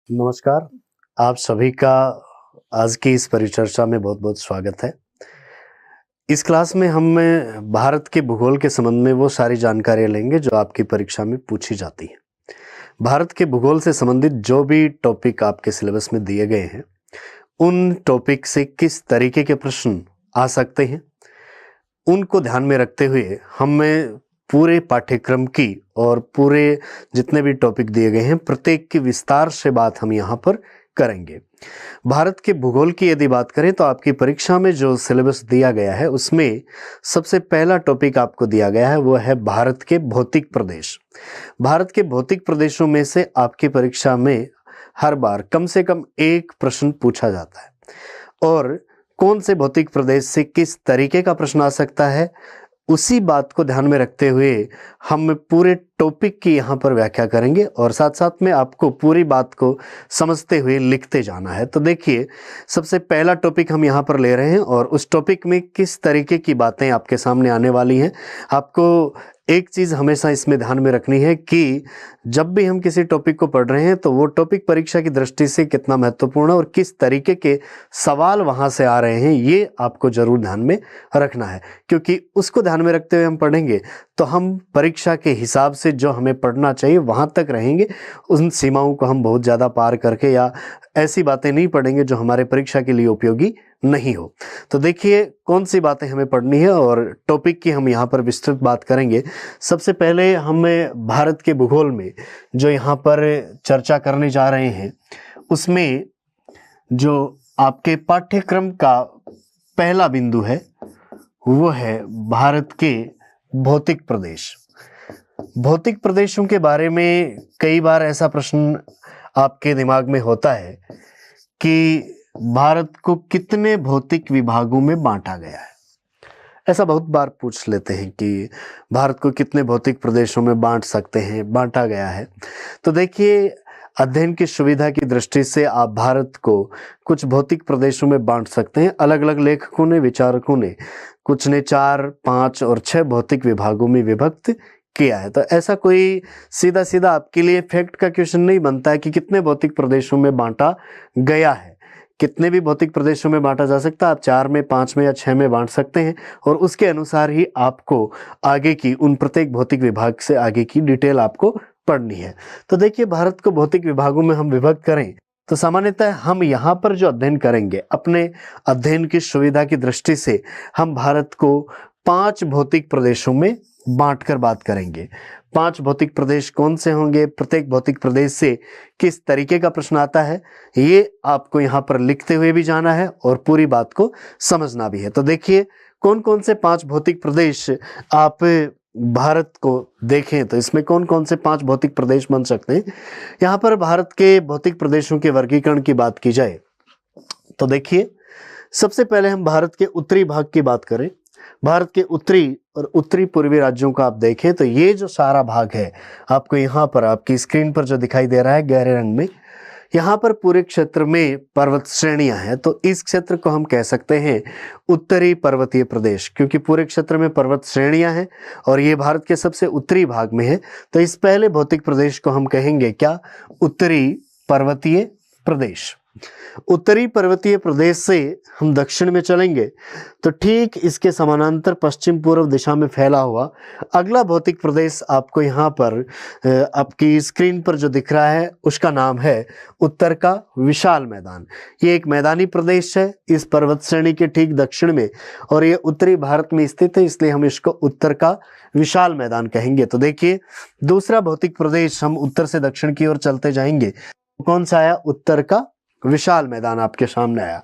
नमस्कार, आप सभी का आज की इस परिचर्चा में बहुत-बहुत स्वागत है। इस क्लास में हम भारत के भूगोल के संबंध में वो सारी जानकारियाँ लेंगे जो आपकी परीक्षा में पूछी जाती हैं। भारत के भूगोल से संबंधित जो भी टॉपिक आपके सिलेबस में दिए गए हैं, उन टॉपिक से किस तरीके के प्रश्न आ सकते हैं, उनको ध्यान में रखते हुए हमें पूरे पाठ्यक्रम की और पूरे जितने भी टॉपिक दिए गए हैं, प्रत्येक की विस्तार से बात हम यहाँ पर करेंगे। भारत के भूगोल की यदि बात करें तो आपकी परीक्षा में जो सिलेबस दिया गया है उसमें सबसे पहला टॉपिक आपको दिया गया है वो है भारत के भौतिक प्रदेश। भारत के भौतिक प्रदेशों में से आपकी परीक्षा में हर बार कम से कम एक प्रश्न पूछा जाता है और कौन से भौतिक प्रदेश से किस तरीके का प्रश्न आ सकता है, उसी बात को ध्यान में रखते हुए हम पूरे टॉपिक की यहाँ पर व्याख्या करेंगे और साथ साथ में आपको पूरी बात को समझते हुए लिखते जाना है। तो देखिए, सबसे पहला टॉपिक हम यहाँ पर ले रहे हैं और उस टॉपिक में किस तरीके की बातें आपके सामने आने वाली हैं। आपको एक चीज़ हमेशा इसमें ध्यान में रखनी है कि जब भी हम किसी टॉपिक को पढ़ रहे हैं तो वो टॉपिक परीक्षा की दृष्टि से कितना महत्वपूर्ण है और किस तरीके के सवाल वहाँ से आ रहे हैं, ये आपको जरूर ध्यान में रखना है, क्योंकि उसको ध्यान में रखते हुए हम पढ़ेंगे तो हम परीक्षा के हिसाब से जो हमें पढ़ना चाहिए वहाँ तक रहेंगे। उन सीमाओं को हम बहुत ज़्यादा पार करके या ऐसी बातें नहीं पढ़ेंगे जो हमारे परीक्षा के लिए उपयोगी नहीं हो। तो देखिए कौन सी बातें हमें पढ़नी है और टॉपिक की हम यहाँ पर विस्तृत बात करेंगे। सबसे पहले हमें भारत के भूगोल में जो यहाँ पर चर्चा करने जा रहे हैं उसमें जो आपके पाठ्यक्रम का पहला बिंदु है वो है भारत के भौतिक प्रदेश। भौतिक प्रदेशों के बारे में कई बार ऐसा प्रश्न आपके दिमाग में होता है कि भारत को कितने भौतिक विभागों में बांटा गया है। ऐसा बहुत बार पूछ लेते हैं कि भारत को कितने भौतिक प्रदेशों में बांट सकते हैं, बांटा गया है। तो देखिए, अध्ययन की सुविधा की दृष्टि से आप भारत को कुछ भौतिक प्रदेशों में बांट सकते हैं। अलग अलग लेखकों ने, विचारकों ने, कुछ ने 4, 5 और 6 भौतिक विभागों में विभक्त किया है। तो ऐसा कोई सीधा सीधा आपके लिए फैक्ट का क्वेश्चन नहीं बनता है कि कितने भौतिक प्रदेशों में बांटा गया है। कितने भी भौतिक प्रदेशों में बांटा जा सकता है, आप 4 में, 5 में या 6 में बांट सकते हैं और उसके अनुसार ही आपको आगे की उन प्रत्येक भौतिक विभाग से आगे की डिटेल आपको पढ़नी है। तो देखिए, भारत को भौतिक विभागों में हम विभक्त करें तो सामान्यतः हम यहाँ पर जो अध्ययन करेंगे, अपने अध्ययन की सुविधा की दृष्टि से हम भारत को 5 भौतिक प्रदेशों में बांटकर बात करेंगे। 5 भौतिक प्रदेश कौन से होंगे, प्रत्येक भौतिक प्रदेश से किस तरीके का प्रश्न आता है, ये आपको यहाँ पर लिखते हुए भी जाना है और पूरी बात को समझना भी है। तो देखिए, कौन कौन से 5 भौतिक प्रदेश आप भारत को देखें तो इसमें कौन कौन से 5 भौतिक प्रदेश बन सकते हैं। यहाँ पर भारत के भौतिक प्रदेशों के वर्गीकरण की बात की जाए तो देखिए, सबसे पहले हम भारत के उत्तरी भाग की बात करें। भारत के उत्तरी और उत्तरी पूर्वी राज्यों का आप देखें तो ये जो सारा भाग है आपको यहाँ पर आपकी स्क्रीन पर जो दिखाई दे रहा है गहरे रंग में, यहाँ पर पूरे क्षेत्र में पर्वत श्रेणियां हैं। तो इस क्षेत्र को हम कह सकते हैं उत्तरी पर्वतीय प्रदेश, क्योंकि पूरे क्षेत्र में पर्वत श्रेणियां हैं और ये भारत के सबसे उत्तरी भाग में है। तो इस पहले भौतिक प्रदेश को हम कहेंगे क्या, उत्तरी पर्वतीय प्रदेश। उत्तरी पर्वतीय प्रदेश से हम दक्षिण में चलेंगे तो ठीक इसके समानांतर पश्चिम पूर्व दिशा में फैला हुआ अगला भौतिक प्रदेश आपको यहाँ पर आपकी स्क्रीन पर जो दिख रहा है उसका नाम है उत्तर का विशाल मैदान। ये एक मैदानी प्रदेश है इस पर्वत श्रेणी के ठीक दक्षिण में और ये उत्तरी भारत में स्थित है, इसलिए हम इसको उत्तर का विशाल मैदान कहेंगे। तो देखिए, दूसरा भौतिक प्रदेश हम उत्तर से दक्षिण की ओर चलते जाएंगे, कौन सा आया, उत्तर का विशाल मैदान आपके सामने आया।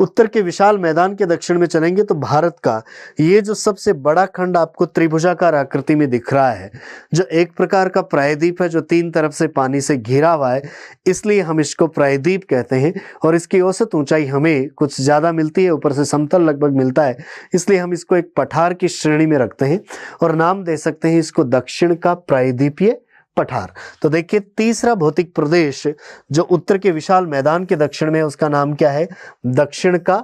उत्तर के विशाल मैदान के दक्षिण में चलेंगे तो भारत का ये जो सबसे बड़ा खंड आपको त्रिभुजाकार आकृति में दिख रहा है, जो एक प्रकार का प्रायद्वीप है जो 3 तरफ से पानी से घिरा हुआ है, इसलिए हम इसको प्रायद्वीप कहते हैं और इसकी औसत ऊंचाई हमें कुछ ज्यादा मिलती है, ऊपर से समतल लगभग मिलता है, इसलिए हम इसको एक पठार की श्रेणी में रखते हैं और नाम दे सकते हैं इसको दक्षिण का प्रायद्वीपीय पठार। तो देखिए, तीसरा भौतिक प्रदेश जो उत्तर के विशाल मैदान के दक्षिण में, उसका नाम क्या है, दक्षिण का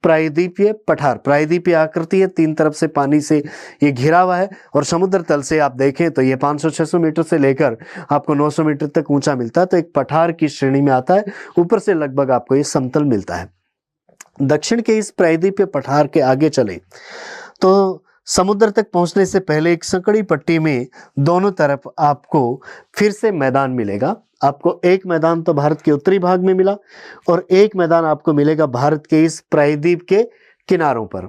प्रायद्वीपीय पठार, प्रायद्वीपीय आकृति है, तीन तरफ से पानी से ये घिरा हुआ है और समुद्र तल से आप देखें तो ये 500-600 मीटर से लेकर आपको 900 मीटर तक ऊंचा मिलता है, तो एक पठार की श्रेणी में आता है। ऊपर से लगभग आपको ये समतल मिलता है। दक्षिण के इस प्रायद्वीपीय पठार के आगे चले तो समुद्र तक पहुंचने से पहले एक संकड़ी पट्टी में दोनों तरफ आपको फिर से मैदान मिलेगा। आपको एक मैदान तो भारत के उत्तरी भाग में मिला और एक मैदान आपको मिलेगा भारत के इस प्रायद्वीप के किनारों पर।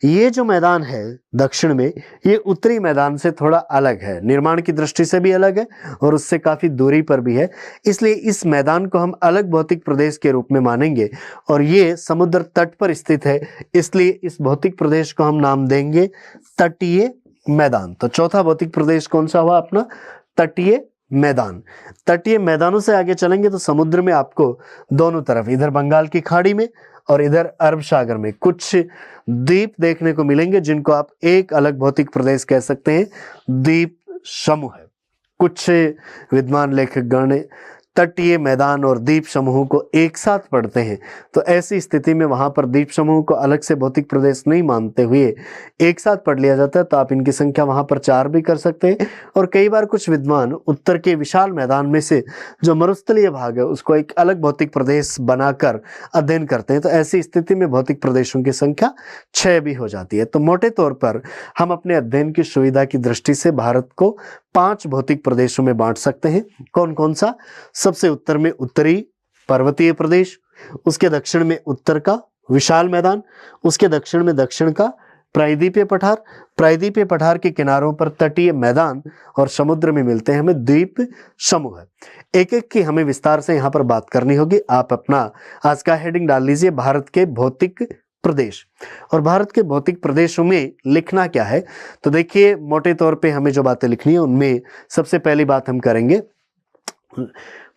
ये जो मैदान है दक्षिण में, ये उत्तरी मैदान से थोड़ा अलग है, निर्माण की दृष्टि से भी अलग है और उससे काफी दूरी पर भी है, इसलिए इस मैदान को हम अलग भौतिक प्रदेश के रूप में मानेंगे और ये समुद्र तट पर स्थित है, इसलिए इस भौतिक प्रदेश को हम नाम देंगे तटीय मैदान। तो चौथा भौतिक प्रदेश कौन सा हुआ अपना? तटीय मैदान। तटीय मैदानों से आगे चलेंगे तो समुद्र में आपको दोनों तरफ, इधर बंगाल की खाड़ी में और इधर अरब सागर में, कुछ द्वीप देखने को मिलेंगे जिनको आप एक अलग भौतिक प्रदेश कह सकते हैं, द्वीप समूह है। कुछ विद्वान लेखक गण तटीय मैदान और द्वीप समूह को एक साथ पढ़ते हैं, तो ऐसी स्थिति में वहां पर द्वीप समूह को अलग से भौतिक प्रदेश नहीं मानते हुए एक साथ पढ़ लिया जाता है। तो आप इनकी संख्या वहां पर 4 भी कर सकते हैं। और कई बार कुछ विद्वान उत्तर के विशाल मैदान में से जो मरुस्थलीय भाग है उसको एक अलग भौतिक प्रदेश बनाकर अध्ययन करते हैं, तो ऐसी स्थिति में भौतिक प्रदेशों की संख्या 6 भी हो जाती है। तो मोटे तौर पर हम अपने अध्ययन की सुविधा की दृष्टि से भारत को 5 भौतिक प्रदेशों में बांट सकते हैं। कौन कौन सा? सबसे उत्तर में उत्तरी पर्वतीय प्रदेश, उसके दक्षिण में उत्तर का विशाल मैदान, उसके दक्षिण में दक्षिण का प्रायद्वीपीय पठार, प्रायद्वीपीय पठार के किनारों पर तटीय मैदान और समुद्र में मिलते हैं हमें द्वीप समूह। एक एक की हमें विस्तार से यहाँ पर बात करनी होगी। आप अपना आज का हेडिंग डाल लीजिए भारत के भौतिक प्रदेश। और भारत के भौतिक प्रदेशों में लिखना क्या है, तो देखिए मोटे तौर पे हमें जो बातें लिखनी है उनमें सबसे पहली बात हम करेंगे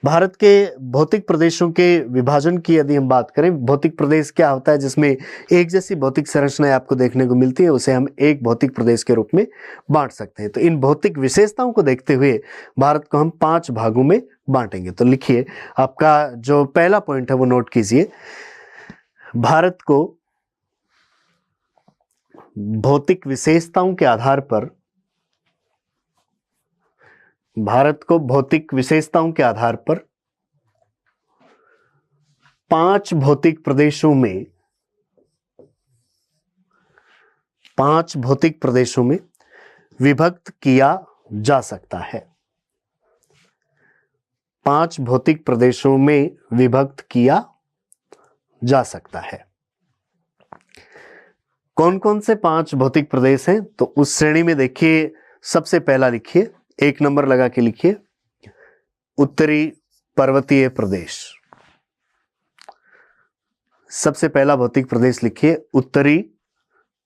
भारत के भौतिक प्रदेशों के विभाजन की। यदि हम बात करें, भौतिक प्रदेश क्या होता है जिसमें एक जैसी भौतिक संरचनाएं आपको देखने को मिलती है, उसे हम एक भौतिक प्रदेश के रूप में बांट सकते हैं। तो इन भौतिक विशेषताओं को देखते हुए भारत को हम 5 भागों में बांटेंगे। तो लिखिए, आपका जो पहला पॉइंट है वो नोट कीजिए, भारत को भौतिक विशेषताओं के आधार पर, भारत को भौतिक विशेषताओं के आधार पर 5 भौतिक प्रदेशों में, 5 भौतिक प्रदेशों में विभक्त किया जा सकता है। 5 भौतिक प्रदेशों में विभक्त किया जा सकता है। कौन कौन से 5 भौतिक प्रदेश हैं? तो उस श्रेणी में देखिए, सबसे पहला लिखिए, 1 नंबर लगा के लिखिए, उत्तरी पर्वतीय प्रदेश। सबसे पहला भौतिक प्रदेश लिखिए उत्तरी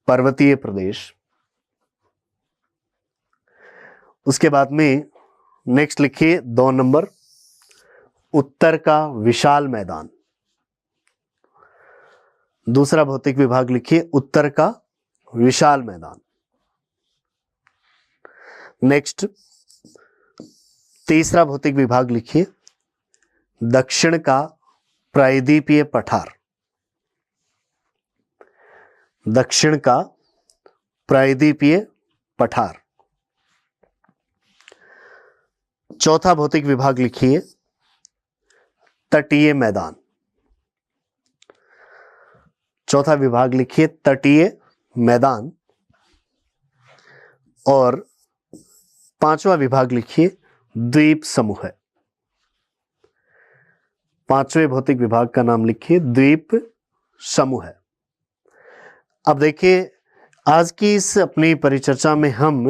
पर्वतीय प्रदेश। उसके बाद में नेक्स्ट लिखिए 2 नंबर, उत्तर का विशाल मैदान। दूसरा भौतिक विभाग लिखिए उत्तर का विशाल मैदान। नेक्स्ट तीसरा भौतिक विभाग लिखिए दक्षिण का प्रायद्वीपीय पठार। दक्षिण का प्रायद्वीपीय पठार। चौथा भौतिक विभाग लिखिए तटीय मैदान। चौथा विभाग लिखिए तटीय मैदान। और 5वां विभाग लिखिए द्वीप समूह। 5वें भौतिक विभाग का नाम लिखिए द्वीप समूह। अब देखिए, आज की इस अपनी परिचर्चा में हम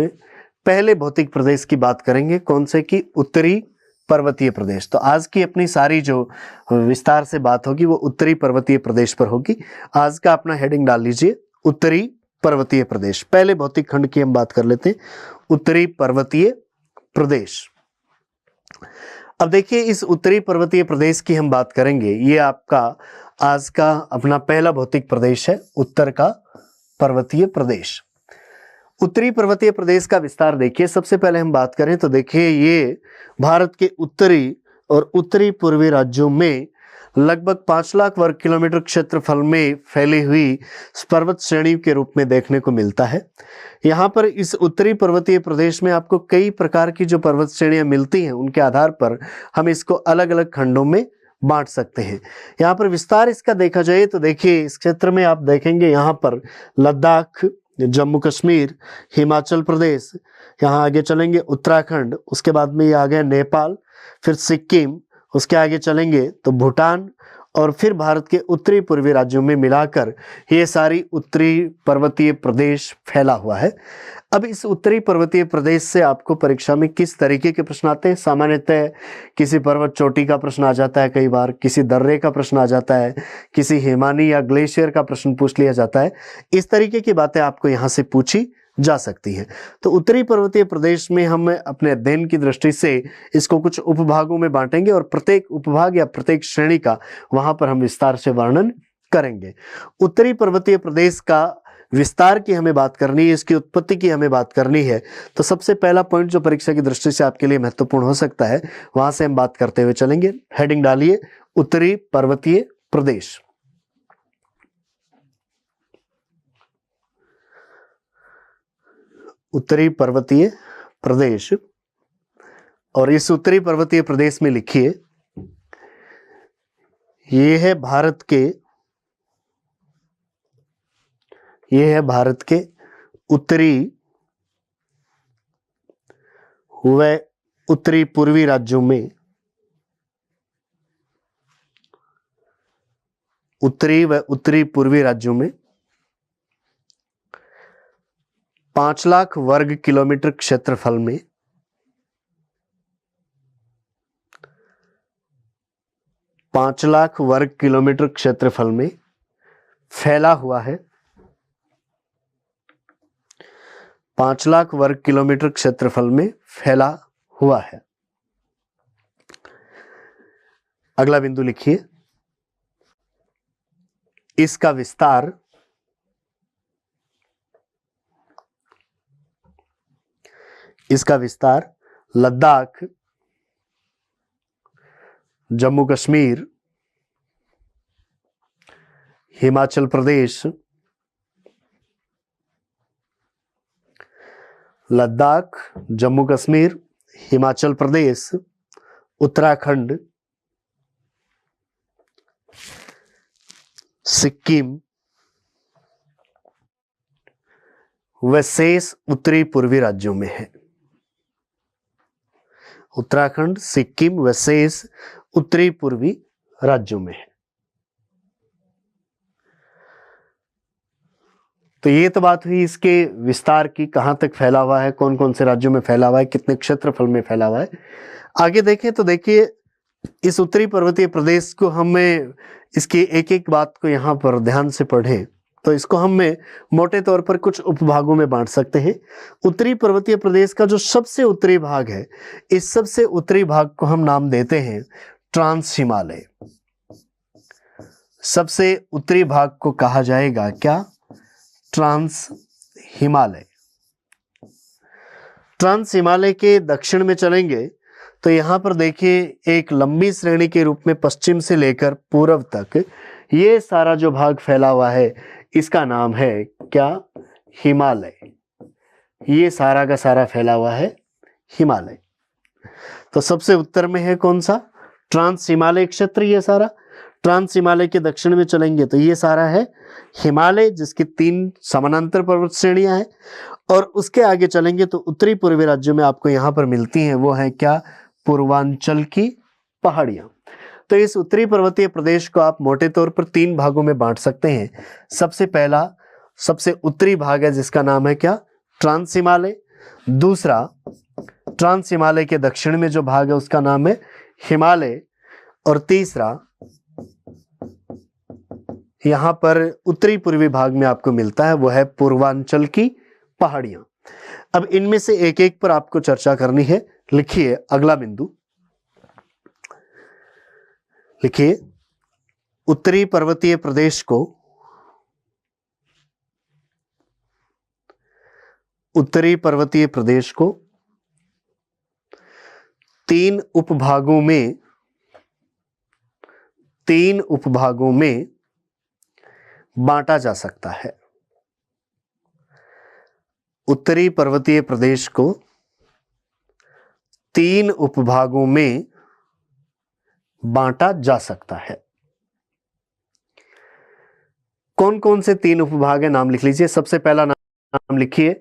पहले भौतिक प्रदेश की बात करेंगे, कौन से की? उत्तरी पर्वतीय प्रदेश। तो आज की अपनी सारी जो विस्तार से बात होगी वो उत्तरी पर्वतीय प्रदेश पर होगी। आज का अपना हेडिंग डाल लीजिए उत्तरी पर्वतीय प्रदेश। पहले भौतिक खंड की हम बात कर लेते हैं, उत्तरी पर्वतीय प्रदेश। अब देखिए, इस उत्तरी पर्वतीय प्रदेश की हम बात करेंगे, ये आपका आज का अपना पहला भौतिक प्रदेश है, उत्तर का पर्वतीय प्रदेश। उत्तरी पर्वतीय प्रदेश का विस्तार देखिए, सबसे पहले हम बात करें तो देखिए ये भारत के उत्तरी और उत्तरी पूर्वी राज्यों में लगभग 5 लाख वर्ग किलोमीटर क्षेत्रफल में फैली हुई पर्वत श्रेणी के रूप में देखने को मिलता है। यहाँ पर इस उत्तरी पर्वतीय प्रदेश में आपको कई प्रकार की जो पर्वत श्रेणियां मिलती हैं, उनके आधार पर हम इसको अलग अलग खंडों में बांट सकते हैं। यहाँ पर विस्तार इसका देखा जाए तो देखिए, इस क्षेत्र में आप देखेंगे यहाँ पर लद्दाख, जम्मू कश्मीर, हिमाचल प्रदेश, यहाँ आगे चलेंगे उत्तराखंड, उसके बाद में ये आ गया नेपाल, फिर सिक्किम, उसके आगे चलेंगे तो भूटान, और फिर भारत के उत्तरी पूर्वी राज्यों में मिलाकर ये सारी उत्तरी पर्वतीय प्रदेश फैला हुआ है। अब इस उत्तरी पर्वतीय प्रदेश से आपको परीक्षा में किस तरीके के प्रश्न आते हैं? सामान्यतः किसी पर्वत चोटी का प्रश्न आ जाता है, कई बार किसी दर्रे का प्रश्न आ जाता है, किसी हिमानी या ग्लेशियर का प्रश्न पूछ लिया जाता है। इस तरीके की बातें आपको यहाँ से पूछी जा सकती है। तो उत्तरी पर्वतीय प्रदेश में हम अपने अध्ययन की दृष्टि से इसको कुछ उपभागों में बांटेंगे और प्रत्येक उपभाग या प्रत्येक श्रेणी का वहां पर हम विस्तार से वर्णन करेंगे। उत्तरी पर्वतीय प्रदेश का विस्तार की हमें बात करनी है, इसकी उत्पत्ति की हमें बात करनी है, तो सबसे पहला पॉइंट जो परीक्षा की दृष्टि से आपके लिए महत्वपूर्ण हो सकता है, वहां से हम बात करते हुए चलेंगे। हेडिंग डालिए, उत्तरी पर्वतीय प्रदेश। उत्तरी पर्वतीय प्रदेश, और इस उत्तरी पर्वतीय प्रदेश में लिखिए, ये है भारत के उत्तरी व उत्तरी पूर्वी राज्यों में, उत्तरी व उत्तरी पूर्वी राज्यों में 5 लाख वर्ग किलोमीटर क्षेत्रफल में 5 लाख वर्ग किलोमीटर क्षेत्रफल में फैला हुआ है। 5 लाख वर्ग किलोमीटर क्षेत्रफल में फैला हुआ है। अगला बिंदु लिखिए, इसका विस्तार लद्दाख, जम्मू कश्मीर, हिमाचल प्रदेश, लद्दाख, जम्मू कश्मीर, हिमाचल प्रदेश, उत्तराखंड, सिक्किम व शेष उत्तरी पूर्वी राज्यों में है। उत्तराखंड, सिक्किम व शेष उत्तरी पूर्वी राज्यों में है। तो ये तो बात हुई इसके विस्तार की, कहां तक फैला हुआ है, कौन कौन से राज्यों में फैला हुआ है, कितने क्षेत्रफल में फैला हुआ है। आगे देखें तो देखिए, इस उत्तरी पर्वतीय प्रदेश को हमें इसकी एक एक बात को यहाँ पर ध्यान से पढ़ें तो इसको हम मोटे तौर पर कुछ उपभागों में बांट सकते हैं। उत्तरी पर्वतीय प्रदेश का जो सबसे उत्तरी भाग है, इस सबसे उत्तरी भाग को हम नाम देते हैं ट्रांस हिमालय। सबसे उत्तरी भाग को कहा जाएगा क्या? ट्रांस हिमालय। ट्रांस हिमालय के दक्षिण में चलेंगे तो यहां पर देखिए एक लंबी श्रेणी के रूप में पश्चिम से लेकर पूर्व तक ये सारा जो भाग फैला हुआ है, इसका नाम है क्या? हिमालय। ये सारा का सारा फैला हुआ है हिमालय। तो सबसे उत्तर में है कौन सा? ट्रांस हिमालय क्षेत्र। ये सारा ट्रांस हिमालय के दक्षिण में चलेंगे तो ये सारा है हिमालय, जिसकी 3 समानांतर पर्वत श्रेणियां हैं। और उसके आगे चलेंगे तो उत्तरी पूर्वी राज्यों में आपको यहां पर मिलती हैं, वो है क्या? पूर्वांचल की पहाड़ियां। तो इस उत्तरी पर्वतीय प्रदेश को आप मोटे तौर पर 3 भागों में बांट सकते हैं। सबसे पहला सबसे उत्तरी भाग है जिसका नाम है क्या? ट्रांस हिमालय। दूसरा ट्रांस हिमालय के दक्षिण में जो भाग है उसका नाम है हिमालय। और तीसरा यहां पर उत्तरी पूर्वी भाग में आपको मिलता है, वो है पूर्वांचल की पहाड़ियां। अब इनमें से एक एक पर आपको चर्चा करनी है। लिखिए अगला बिंदु, लिखिए उत्तरी पर्वतीय प्रदेश को उत्तरी पर्वतीय प्रदेश को 3 उपभागों में 3 उपभागों में बांटा जा सकता है। उत्तरी पर्वतीय प्रदेश को 3 उपभागों में बांटा जा सकता है। कौन कौन से 3 उपभाग है, नाम लिख लीजिए। सबसे पहला नाम लिखिए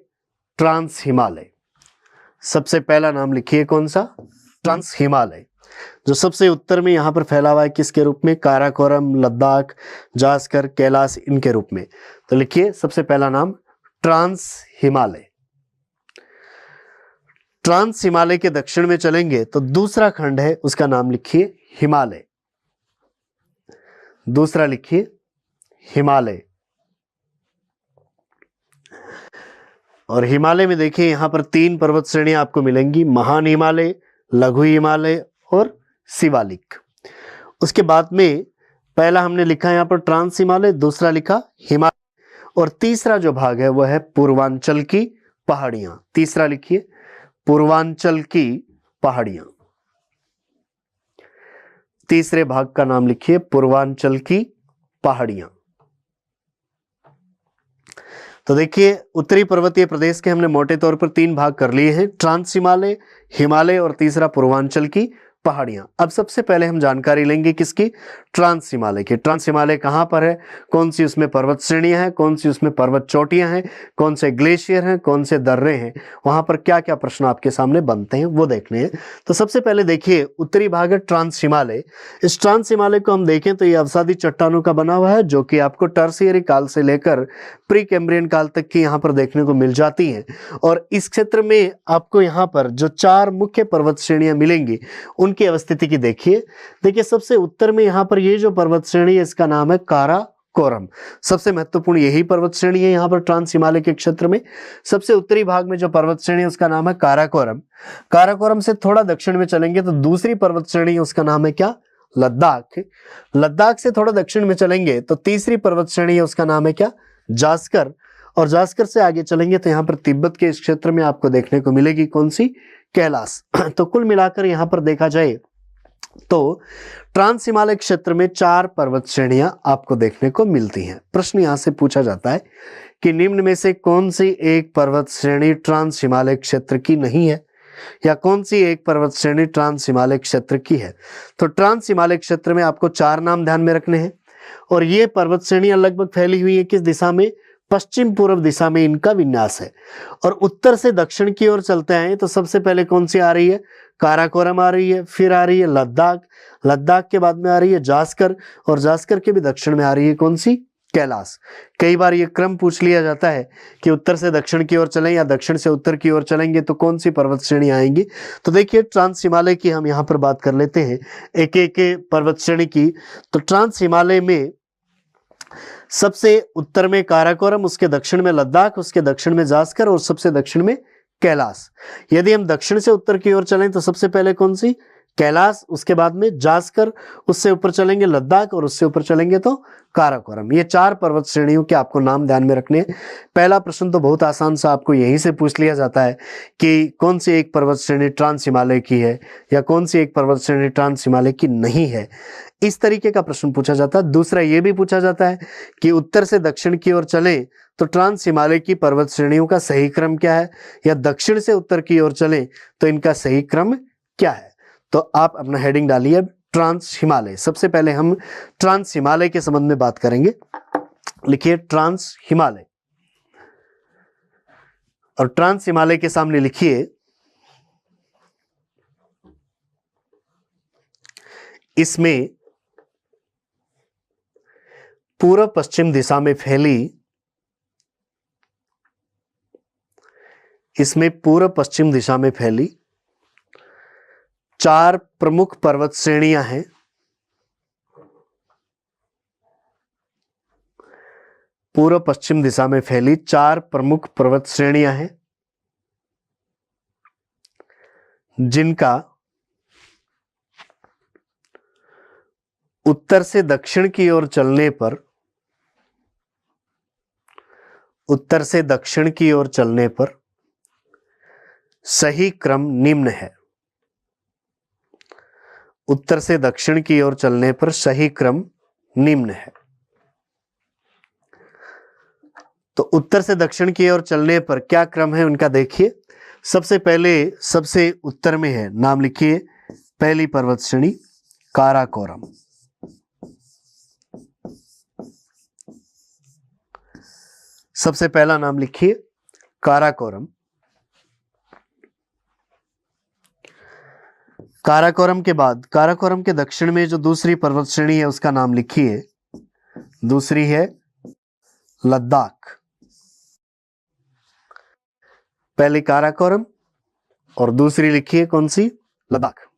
ट्रांस हिमालय। सबसे पहला नाम लिखिए कौन सा? ट्रांस हिमालय, जो सबसे उत्तर में यहां पर फैला हुआ है। किसके रूप में? काराकोरम, लद्दाख, जास्कर, कैलाश, इनके रूप में। तो लिखिए सबसे पहला नाम ट्रांस हिमालय। ट्रांस हिमालय के दक्षिण में चलेंगे तो दूसरा खंड है, उसका नाम लिखिए हिमालय। दूसरा लिखिए हिमालय। और हिमालय में देखिए यहां पर 3 पर्वत श्रेणियां आपको मिलेंगी, महान हिमालय, लघु हिमालय और शिवालिक। उसके बाद में पहला हमने लिखा यहां पर ट्रांस हिमालय, दूसरा लिखा हिमालय, और तीसरा जो भाग है वह है पूर्वांचल की पहाड़ियां। तीसरा लिखिए पूर्वांचल की पहाड़ियां। तीसरे भाग का नाम लिखिए पूर्वांचल की पहाड़ियां। तो देखिए उत्तरी पर्वतीय प्रदेश के हमने मोटे तौर पर 3 भाग कर लिए हैं, ट्रांस हिमालय, हिमालय और तीसरा पूर्वांचल की पहाड़ियां। अब सबसे पहले हम जानकारी लेंगे किसकी? ट्रांस हिमालय की। ट्रांस हिमालय कहां पर है, कौन सी उसमें पर्वत श्रेणियां हैं, कौन सी उसमें पर्वत चोटियां हैं, कौन से ग्लेशियर हैं, कौन से दर्रे हैं, वहां पर क्या क्या प्रश्न आपके सामने बनते हैं वो देखने हैं। तो सबसे पहले देखिए उत्तरी भाग है ट्रांस हिमालय। इस ट्रांस हिमालय को हम देखें तो ये अवसादी चट्टानों का बना हुआ है, जो कि आपको टर्शियरी काल से लेकर प्री कैम्ब्रियन काल तक की यहाँ पर देखने को मिल जाती हैं। और इस क्षेत्र में आपको यहाँ पर जो 4 मुख्य पर्वत श्रेणियां मिलेंगी उनकी अवस्थिति की देखिए सबसे उत्तर में यहाँ पर ये जो पर्वत श्रेणी है इसका नाम है काराकोरम। सबसे महत्वपूर्ण यही पर्वत श्रेणी है यहाँ पर ट्रांस हिमालय के क्षेत्र में। सबसे उत्तरी भाग में जो पर्वत श्रेणी है उसका नाम है काराकोरम। काराकोरम से थोड़ा दक्षिण में चलेंगे तो दूसरी पर्वत श्रेणी है, उसका नाम है क्या? लद्दाख। लद्दाख से थोड़ा दक्षिण में चलेंगे तो तीसरी पर्वत श्रेणी है, उसका नाम है क्या? जास्कर। और जास्कर से आगे चलेंगे तो यहाँ पर तिब्बत के इस क्षेत्र में आपको देखने को मिलेगी कौन सी? कैलाश। तो कुल मिलाकर यहाँ पर देखा जाए तो ट्रांस हिमालय क्षेत्र में 4 पर्वत श्रेणियां आपको देखने को मिलती हैं। प्रश्न यहां से पूछा जाता है कि निम्न में से कौन सी एक पर्वत श्रेणी ट्रांस हिमालय क्षेत्र की नहीं है, या कौन सी एक पर्वत श्रेणी ट्रांस हिमालय क्षेत्र की है। तो ट्रांस हिमालय क्षेत्र में आपको 4 नाम ध्यान में रखने हैं, और ये पर्वत श्रेणियां लगभग फैली हुई है किस दिशा में? पश्चिम पूर्व दिशा में इनका विन्यास है। और उत्तर से दक्षिण की ओर चलते आए तो सबसे पहले कौन सी आ रही है? काराकोरम आ रही है, फिर आ रही है लद्दाख, लद्दाख के बाद में आ रही है जास्कर, और जास्कर के भी दक्षिण में आ रही है कौन सी? कैलाश। कई बार ये क्रम पूछ लिया जाता है कि उत्तर से दक्षिण की ओर चलें या दक्षिण से उत्तर की ओर चलेंगे तो कौन सी पर्वत श्रेणी आएंगी। तो देखिए ट्रांस हिमालय की हम यहाँ पर बात कर लेते हैं एक एक पर्वत श्रेणी की। तो ट्रांस हिमालय में सबसे उत्तर में काराकोरम, उसके दक्षिण में लद्दाख, उसके दक्षिण में जास्कर और सबसे दक्षिण में कैलाश। यदि हम दक्षिण से उत्तर की ओर चलें तो सबसे पहले कौन सी? कैलाश, उसके बाद में जास्कर, उससे ऊपर चलेंगे लद्दाख और उससे ऊपर चलेंगे तो काराकोरम। ये 4 पर्वत श्रेणियों के आपको नाम ध्यान में रखने हैं। पहला प्रश्न तो बहुत आसान सा आपको यहीं से पूछ लिया जाता है कि कौन सी एक पर्वत श्रेणी ट्रांस हिमालय की है या कौन सी एक पर्वत श्रेणी ट्रांस हिमालय की नहीं है। इस तरीके का प्रश्न पूछा जाता है। दूसरा ये भी पूछा जाता है कि उत्तर से दक्षिण की ओर चलें तो ट्रांस हिमालय की पर्वत श्रेणियों का सही क्रम क्या है, या दक्षिण से उत्तर की ओर चलें तो इनका सही क्रम क्या है। तो आप अपना हेडिंग डालिए ट्रांस हिमालय। सबसे पहले हम ट्रांस हिमालय के संबंध में बात करेंगे। लिखिए ट्रांस हिमालय, और ट्रांस हिमालय के सामने लिखिए इसमें पूर्व पश्चिम दिशा में फैली, इसमें पूर्व पश्चिम दिशा में फैली 4 प्रमुख पर्वत श्रेणियां हैं। पूर्व पश्चिम दिशा में फैली 4 प्रमुख पर्वत श्रेणियां हैं जिनका उत्तर से दक्षिण की ओर चलने पर, उत्तर से दक्षिण की ओर चलने पर सही क्रम निम्न है। उत्तर से दक्षिण की ओर चलने पर सही क्रम निम्न है। तो उत्तर से दक्षिण की ओर चलने पर क्या क्रम है उनका देखिए। सबसे पहले सबसे उत्तर में है, नाम लिखिए, पहली पर्वत श्रेणी काराकोरम। सबसे पहला नाम लिखिए काराकोरम। काराकोरम के बाद काराकोरम के दक्षिण में जो दूसरी पर्वत श्रेणी है उसका नाम लिखिए, दूसरी है लद्दाख। पहले काराकोरम और दूसरी लिखिए कौन सी, लद्दाख।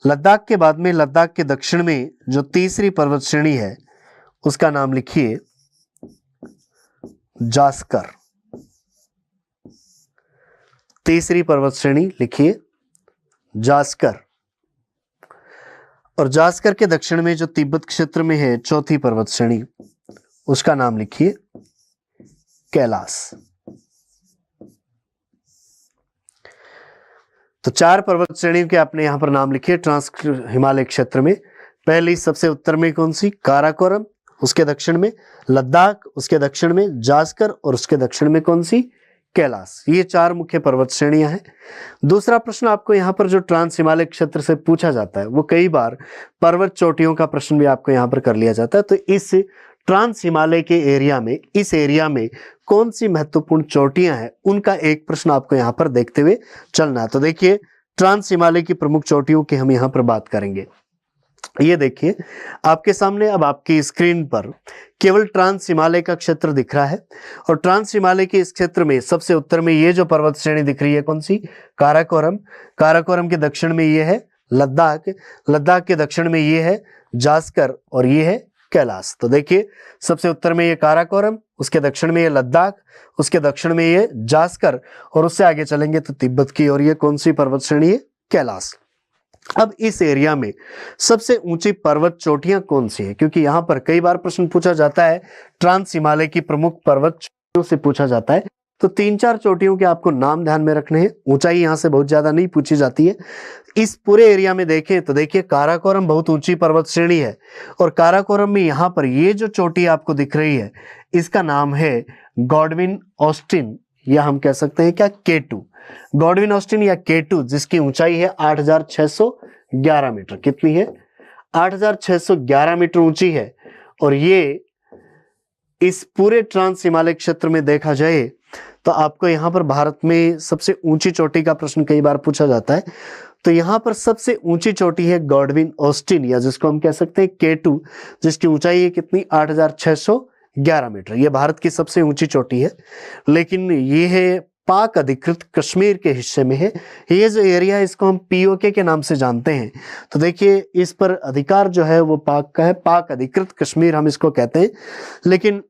लद्दाख के बाद में लद्दाख के दक्षिण में जो तीसरी पर्वत श्रेणी है उसका नाम लिखिए जास्कर। तीसरी पर्वत श्रेणी लिखिए जास्कर। और जास्कर के दक्षिण में जो तिब्बत क्षेत्र में है चौथी पर्वत श्रेणी, उसका नाम लिखिए कैलाश। तो 4 पर्वत श्रेणी के आपने यहां पर नाम लिखे ट्रांस हिमालय क्षेत्र में। पहली सबसे उत्तर में कौन सी, काराकोरम, उसके दक्षिण में लद्दाख, उसके दक्षिण में जास्कर और उसके दक्षिण में कौन सी, कैलाश। ये 4 मुख्य पर्वत श्रेणियां हैं। दूसरा प्रश्न आपको यहाँ पर जो ट्रांस हिमालय क्षेत्र से पूछा जाता है वो कई बार पर्वत चोटियों का प्रश्न भी आपको यहाँ पर कर लिया जाता है। तो इस ट्रांस हिमालय के एरिया में, इस एरिया में कौन सी महत्वपूर्ण चोटियां हैं उनका एक प्रश्न आपको यहाँ पर देखते हुए चलना है। तो देखिए ट्रांस हिमालय की प्रमुख चोटियों की हम यहाँ पर बात करेंगे। ये देखिए आपके सामने अब आपकी स्क्रीन पर केवल ट्रांस हिमालय का क्षेत्र दिख रहा है और ट्रांस हिमालय के इस क्षेत्र में सबसे उत्तर में ये जो पर्वत श्रेणी दिख रही है कौन सी, काराकोरम। काराकोरम के दक्षिण में ये है लद्दाख, लद्दाख के दक्षिण में ये है जास्कर और ये है कैलाश। तो देखिए सबसे उत्तर में ये काराकोरम, उसके दक्षिण में ये लद्दाख, उसके दक्षिण में ये जास्कर और उससे आगे चलेंगे तो तिब्बत की और ये कौन सी पर्वत श्रेणी है, कैलाश। अब इस एरिया में सबसे ऊंची पर्वत चोटियां कौन सी है, क्योंकि यहां पर कई बार प्रश्न पूछा जाता है ट्रांस हिमालय की प्रमुख पर्वत चोटियों से पूछा जाता है। तो 3-4 चोटियों के आपको नाम ध्यान में रखने हैं। ऊंचाई यहां से बहुत ज्यादा नहीं पूछी जाती है। इस पूरे एरिया में देखें तो देखिए काराकोरम बहुत ऊंची पर्वत श्रेणी है और काराकोरम में यहां पर ये जो चोटी आपको दिख रही है इसका नाम है गॉडविन ऑस्टिन, या हम कह सकते हैं क्या, K2। गॉडविन ऑस्टिन या K2 जिसकी ऊंचाई है 8611 मीटर। कितनी है, 8611 मीटर ऊंची है। और ये इस पूरे ट्रांस हिमालय क्षेत्र में देखा जाए तो आपको यहां पर भारत में सबसे ऊंची चोटी का प्रश्न कई बार पूछा जाता है। तो यहां पर सबसे ऊंची चोटी है गॉडविन ऑस्टिन या जिसको हम कह सकते हैं K2, जिसकी ऊंचाई है कितनी, 8611 मीटर। यह भारत की सबसे ऊंची चोटी है, लेकिन ये है पाक अधिकृत कश्मीर के हिस्से में है। ये जो एरिया है इसको हम POK के नाम से जानते हैं। तो देखिए इस पर अधिकार जो है वो पाक का है, पाक अधिकृत कश्मीर हम इसको कहते हैं। लेकिन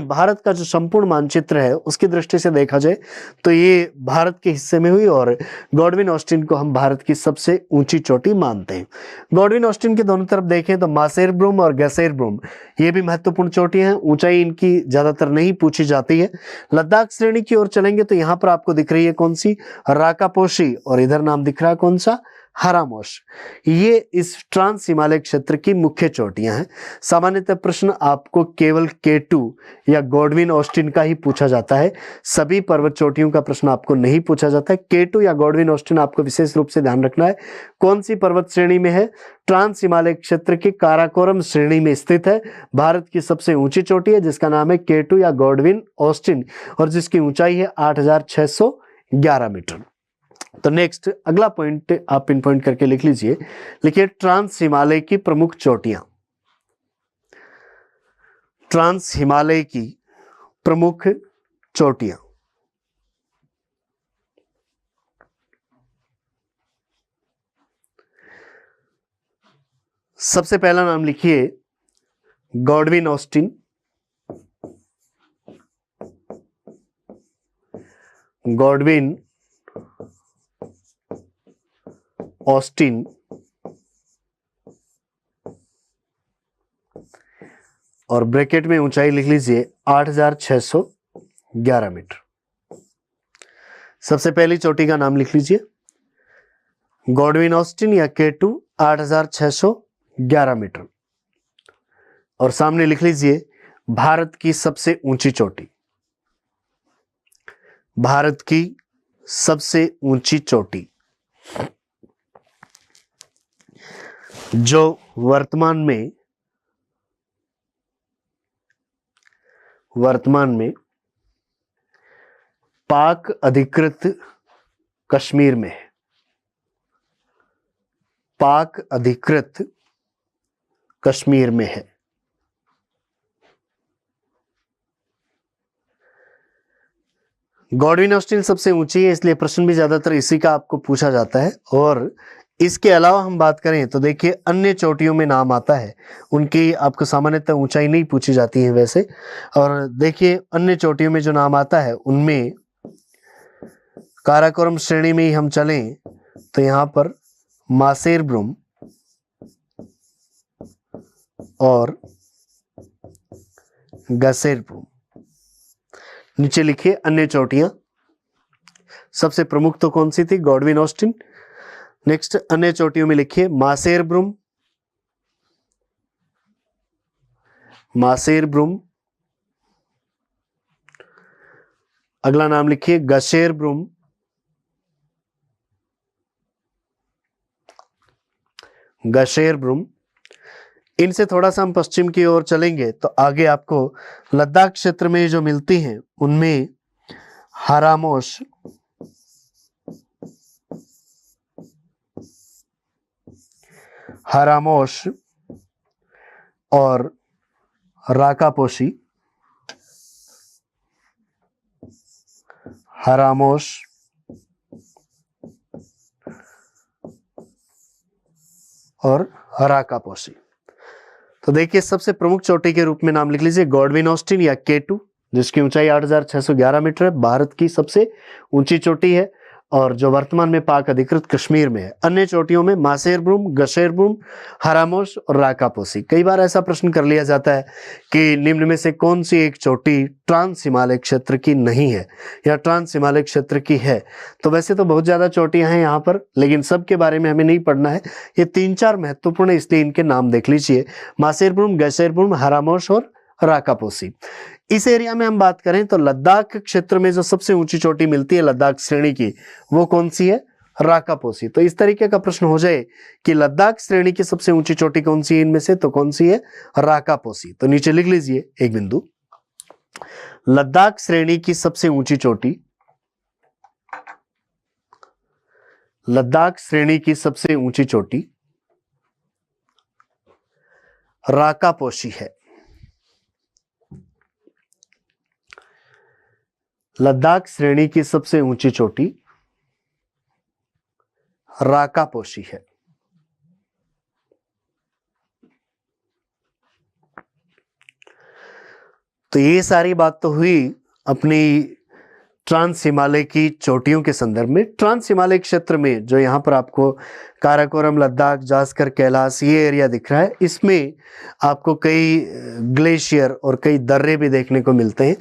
भारत का जो संपूर्ण मानचित्र है उसकी दृष्टि से देखा जाए तो ये भारत के हिस्से में हुई और गॉडविन ऑस्टिन को हम भारत की सबसे ऊंची चोटी मानते हैं। गॉडविन ऑस्टिन के दोनों तरफ देखें तो मासेरब्रूम और गैसेरब्रूम ये भी महत्वपूर्ण चोटियां हैं। ऊंचाई इनकी ज्यादातर नहीं पूछी जाती है। लद्दाख श्रेणी की ओर चलेंगे तो यहाँ पर आपको दिख रही है कौन सी, राकापोशी, और इधर नाम दिख रहा है कौन सा, हरामोश। ये इस ट्रांस हिमालय क्षेत्र की मुख्य चोटियां हैं। सामान्यतः प्रश्न आपको केवल K2 या गॉडविन ऑस्टिन का ही पूछा जाता है, सभी पर्वत चोटियों का प्रश्न आपको नहीं पूछा जाता है। K2 या गॉडविन ऑस्टिन आपको विशेष रूप से ध्यान रखना है। कौन सी पर्वत श्रेणी में है, ट्रांस हिमालय क्षेत्र की काराकोरम श्रेणी में स्थित है। भारत की सबसे ऊंची चोटी है जिसका नाम है K2 या गॉडविन ऑस्टिन और जिसकी ऊंचाई है 8611 मीटर। तो नेक्स्ट अगला पॉइंट आप पिन पॉइंट करके लिख लीजिए, लिखिए ट्रांस हिमालय की प्रमुख चोटियां। ट्रांस हिमालय की प्रमुख चोटियां। सबसे पहला नाम लिखिए गॉडविन ऑस्टिन, गॉडविन ऑस्टिन और ब्रैकेट में ऊंचाई लिख लीजिए 8611 मीटर। सबसे पहली चोटी का नाम लिख लीजिए गॉडविन ऑस्टिन या K2 8,611 मीटर। और सामने लिख लीजिए भारत की सबसे ऊंची चोटी, भारत की सबसे ऊंची चोटी जो वर्तमान में पाक अधिकृत कश्मीर में है, पाक अधिकृत कश्मीर में है। गॉडविन ऑस्टिन सबसे ऊंची है, इसलिए प्रश्न भी ज्यादातर इसी का आपको पूछा जाता है। और इसके अलावा हम बात करें तो देखिए अन्य चोटियों में नाम आता है, उनकी आपको सामान्यतः ऊंचाई नहीं पूछी जाती है वैसे। और देखिए अन्य चोटियों में जो नाम आता है उनमें काराकोरम श्रेणी में ही हम चलें तो यहां पर मासेरब्रुम और गसेरब्रुम। नीचे लिखिए अन्य चोटियां, सबसे प्रमुख तो कौन सी थी? Godwin Austen. नेक्स्ट अन्य चोटियों में लिखिए मासेरब्रुम, मासेरब्रुम। अगला नाम लिखिए गशेरब्रुम, गशेरब्रुम। इनसे थोड़ा सा हम पश्चिम की ओर चलेंगे तो आगे आपको लद्दाख क्षेत्र में जो मिलती हैं उनमें हारामोश, हारामोश और राकापोशी, हारामोश और राकापोशी। तो देखिए सबसे प्रमुख चोटी के रूप में नाम लिख लीजिए गॉडविन ऑस्टिन या K2, जिसकी ऊंचाई 8,611 मीटर है, भारत की सबसे ऊंची चोटी है और जो वर्तमान में पाक अधिकृत कश्मीर में है। अन्य चोटियों में मासेरब्रुम, गशेरब्रुम, हारामोश और राकापोशी। कई बार ऐसा प्रश्न कर लिया जाता है कि निम्न में से कौन सी एक चोटी ट्रांस हिमालय क्षेत्र की नहीं है या ट्रांस हिमालय क्षेत्र की है। तो वैसे तो बहुत ज्यादा चोटियां हैं यहाँ पर, लेकिन सबके बारे में हमें नहीं पढ़ना है। ये 3-4 महत्वपूर्ण, इसलिए इनके नाम देख लीजिए, मासेरब्रुम, गशेरब्रुम, हारामोश और राकापोशी। इस एरिया में हम बात करें तो लद्दाख क्षेत्र में जो सबसे ऊंची चोटी मिलती है लद्दाख श्रेणी की, वो कौन सी है? राकापोशी। तो इस तरीके का प्रश्न हो जाए कि लद्दाख श्रेणी की सबसे ऊंची चोटी कौन सी है इनमें से, तो कौन सी है? राकापोशी। तो नीचे लिख लीजिए एक बिंदु, लद्दाख श्रेणी की सबसे ऊंची चोटी, लद्दाख श्रेणी की सबसे ऊंची चोटी राकापोशी है। लद्दाख श्रेणी की सबसे ऊंची चोटी राकापोशी है। तो ये सारी बात तो हुई अपनी ट्रांस हिमालय की चोटियों के संदर्भ में। ट्रांस हिमालय क्षेत्र में जो यहाँ पर आपको काराकोरम, लद्दाख, जास्कर, कैलाश ये एरिया दिख रहा है, इसमें आपको कई ग्लेशियर और कई दर्रे भी देखने को मिलते हैं।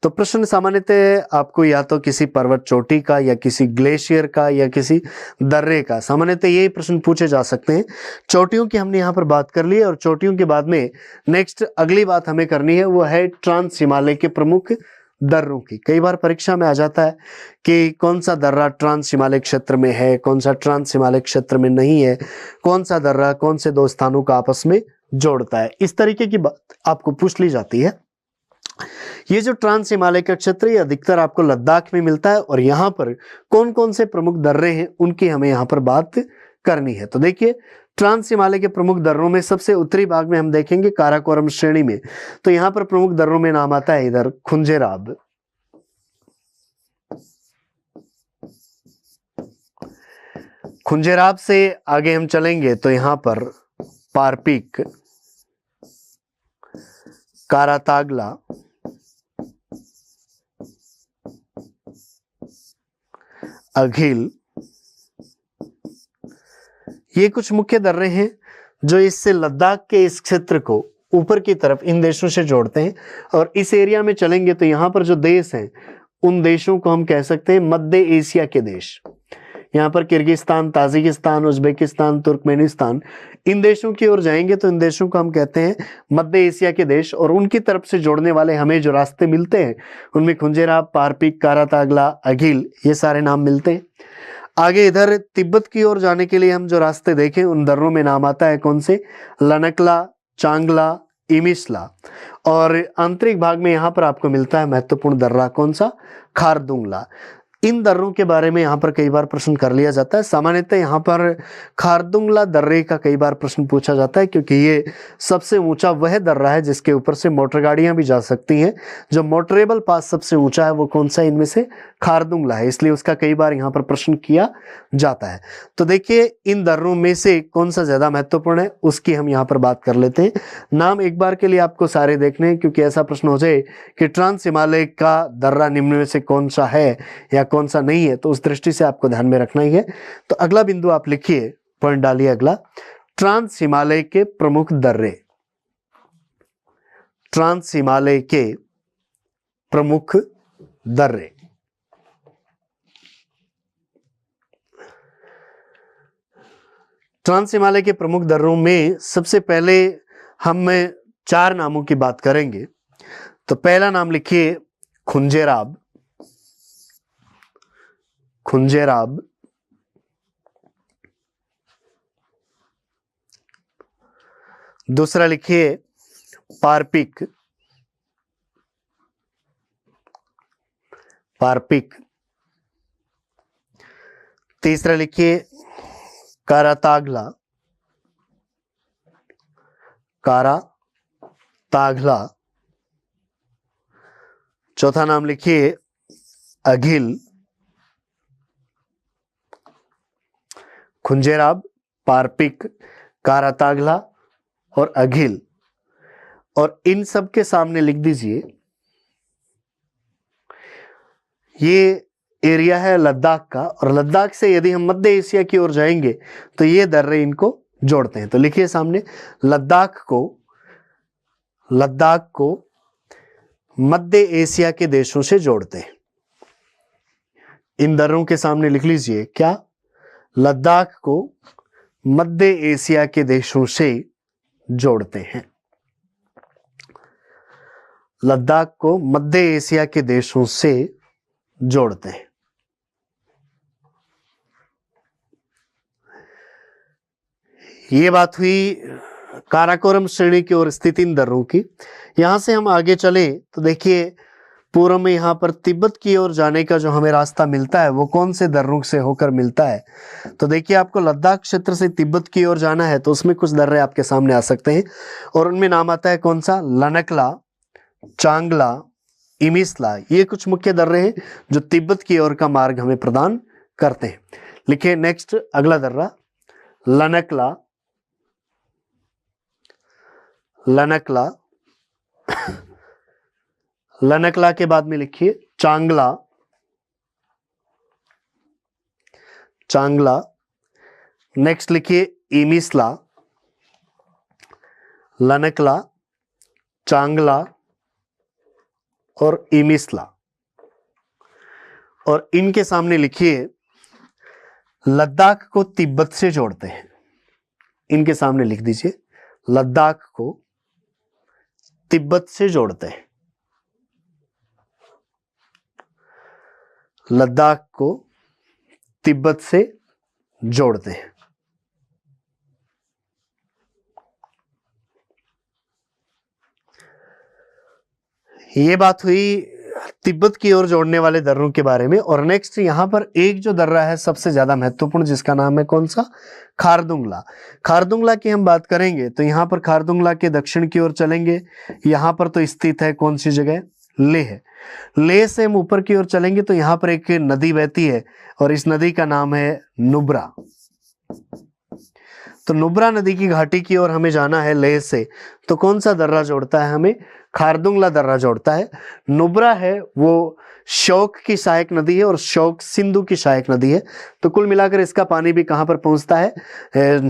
तो प्रश्न सामान्यतः आपको या तो किसी पर्वत चोटी का या किसी ग्लेशियर का या किसी दर्रे का, सामान्यतः यही प्रश्न पूछे जा सकते हैं। चोटियों की हमने यहाँ पर बात कर ली है और चोटियों के बाद में नेक्स्ट अगली बात हमें करनी है वो है ट्रांस हिमालय के प्रमुख दर्रों की। कई बार परीक्षा में आ जाता है कि कौन सा दर्रा ट्रांस हिमालय क्षेत्र में है, कौन सा ट्रांस हिमालय क्षेत्र में नहीं है, कौन सा दर्रा कौन से दो स्थानों का आपस में जोड़ता है, इस तरीके की बात आपको पूछ ली जाती है। ये जो ट्रांस हिमालय का क्षेत्र ये अधिकतर आपको लद्दाख में मिलता है और यहाँ पर कौन कौन से प्रमुख दर्रे हैं उनकी हमें यहाँ पर बात करनी है। तो देखिए ट्रांस हिमालय के प्रमुख दर्रों में सबसे उत्तरी भाग में हम देखेंगे काराकोरम श्रेणी में, तो यहां पर प्रमुख दर्रों में नाम आता है इधर खुंजेराब, खुंजेराब से आगे हम चलेंगे तो यहां पर पारपीक, कारातागला, अघिल, ये कुछ मुख्य दर्रे हैं जो इससे लद्दाख के इस क्षेत्र को ऊपर की तरफ इन देशों से जोड़ते हैं। और इस एरिया में चलेंगे तो यहाँ पर जो देश हैं उन देशों को हम कह सकते हैं मध्य एशिया के देश, यहाँ पर किर्गिस्तान, ताजिकिस्तान, उज्बेकिस्तान, तुर्कमेनिस्तान, इन देशों की ओर जाएंगे तो इन देशों को हम कहते हैं मध्य एशिया के देश। और उनकी तरफ से जोड़ने वाले हमें जो रास्ते मिलते हैं उनमें खुंजेराब, पारपीक, कारातागला, अघिल, ये सारे नाम मिलते हैं। आगे इधर तिब्बत की ओर जाने के लिए हम जो रास्ते देखें उन दर्रों में नाम आता है कौन से, लनकला, चांगला, इमिसला। और आंतरिक भाग में यहाँ पर आपको मिलता है महत्वपूर्ण दर्रा कौन सा, खारदुंगला। इन दर्रों के बारे में यहाँ पर कई बार प्रश्न कर लिया जाता है। सामान्यतः यहाँ पर खारदुंगला दर्रे का कई बार प्रश्न पूछा जाता है क्योंकि ये सबसे ऊंचा वह दर्रा है जिसके ऊपर से मोटर गाड़ियां भी जा सकती हैं। जो मोटरेबल पास सबसे ऊंचा है वो कौन सा, इनमें से खारदुंगला है, इसलिए उसका कई बार यहाँ पर प्रश्न किया जाता है। तो देखिए इन दर्रों में से कौन सा ज्यादा महत्वपूर्ण है उसकी हम यहाँ पर बात कर लेते हैं। नाम एक बार के लिए आपको सारे देखने हैं क्योंकि ऐसा प्रश्न हो जाए कि ट्रांस हिमालय का दर्रा निम्न में से कौन सा है या कौन सा नहीं है, तो उस दृष्टि से आपको ध्यान में रखना ही है। तो अगला बिंदु आप लिखिए, पॉइंट डालिए अगला, ट्रांस हिमालय के प्रमुख दर्रे। ट्रांस हिमालय के प्रमुख दर्रे। ट्रांस हिमालय के प्रमुख दर्रों में सबसे पहले हम 4 नामों की बात करेंगे। तो पहला नाम लिखिए खुंजेराब। खुंजेराब, दूसरा लिखिए पारपीक। पारपीक, तीसरा लिखिए कारातागला। कारातागला, चौथा नाम लिखिए अघिल। खुंजेराब, पारपीक, कारातागला और अघिल। और इन सब के सामने लिख दीजिए ये एरिया है लद्दाख का, और लद्दाख से यदि हम मध्य एशिया की ओर जाएंगे तो ये दर्रे इनको जोड़ते हैं। तो लिखिए सामने लद्दाख को मध्य एशिया के देशों से जोड़ते हैं। इन दर्रों के सामने लिख लीजिए क्या, लद्दाख को मध्य एशिया के देशों से जोड़ते हैं। लद्दाख को मध्य एशिया के देशों से जोड़ते हैं। ये बात हुई काराकोरम श्रेणी की ओर स्थित इन दर्रों की। यहां से हम आगे चले तो देखिए पूर्व में यहाँ पर तिब्बत की ओर जाने का जो हमें रास्ता मिलता है वो कौन से दर्रों से होकर मिलता है। तो देखिए आपको लद्दाख क्षेत्र से तिब्बत की ओर जाना है तो उसमें कुछ दर्रे आपके सामने आ सकते हैं और उनमें नाम आता है कौन सा, लनकला, चांगला, इमिसला। ये कुछ मुख्य दर्रे हैं जो तिब्बत की ओर का मार्ग हमें प्रदान करते हैं। लिखिए नेक्स्ट अगला दर्रा लनकला। लनकला, लनकला के बाद में लिखिए चांगला। चांगला, नेक्स्ट लिखिए इमिसला। लनकला, चांगला और इमिसला। और इनके सामने लिखिए लद्दाख को तिब्बत से जोड़ते हैं। इनके सामने लिख दीजिए लद्दाख को तिब्बत से जोड़ते हैं। लद्दाख को तिब्बत से जोड़ते हैं। ये बात हुई तिब्बत की ओर जोड़ने वाले दर्रों के बारे में। और नेक्स्ट यहां पर एक जो दर्रा है सबसे ज्यादा महत्वपूर्ण जिसका नाम है कौन सा, खारदुंगला। खारदुंगला की हम बात करेंगे तो यहां पर खारदुंगला के दक्षिण की ओर चलेंगे। यहां पर तो स्थित है कौन सी जगह, लेह। लेह से हम ऊपर की ओर चलेंगे तो यहां पर एक नदी बहती है और इस नदी का नाम है नुब्रा। तो नुब्रा नदी की घाटी की ओर हमें जाना है लेह से, तो कौन सा दर्रा जोड़ता है हमें, खारदुंगला दर्रा जोड़ता है। नुब्रा है वो शौक की सहायक नदी है और शौक सिंधु की सहायक नदी है। तो कुल मिलाकर इसका पानी भी कहां पर पहुंचता है,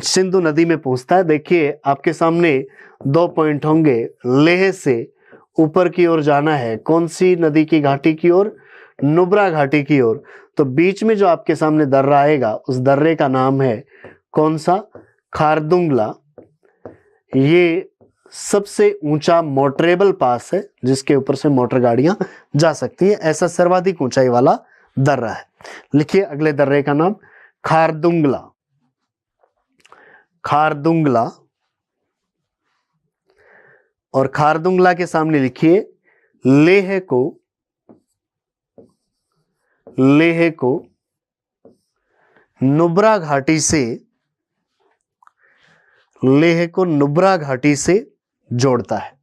सिंधु नदी में पहुंचता है। देखिए आपके सामने 2 पॉइंट होंगे, लेह से ऊपर की ओर जाना है कौन सी नदी की घाटी की ओर, नुब्रा घाटी की ओर। तो बीच में जो आपके सामने दर्रा आएगा उस दर्रे का नाम है कौन सा? खारदुंगला। ये सबसे ऊंचा मोटरेबल पास है जिसके ऊपर से मोटर गाड़ियां जा सकती है। ऐसा सर्वाधिक ऊंचाई वाला दर्रा है। लिखिए अगले दर्रे का नाम खारदुंगला। खारदुंगला। और खारदुंगला के सामने लिखिए लेह को नुब्रा घाटी से, लेह को नुब्रा घाटी से जोड़ता है।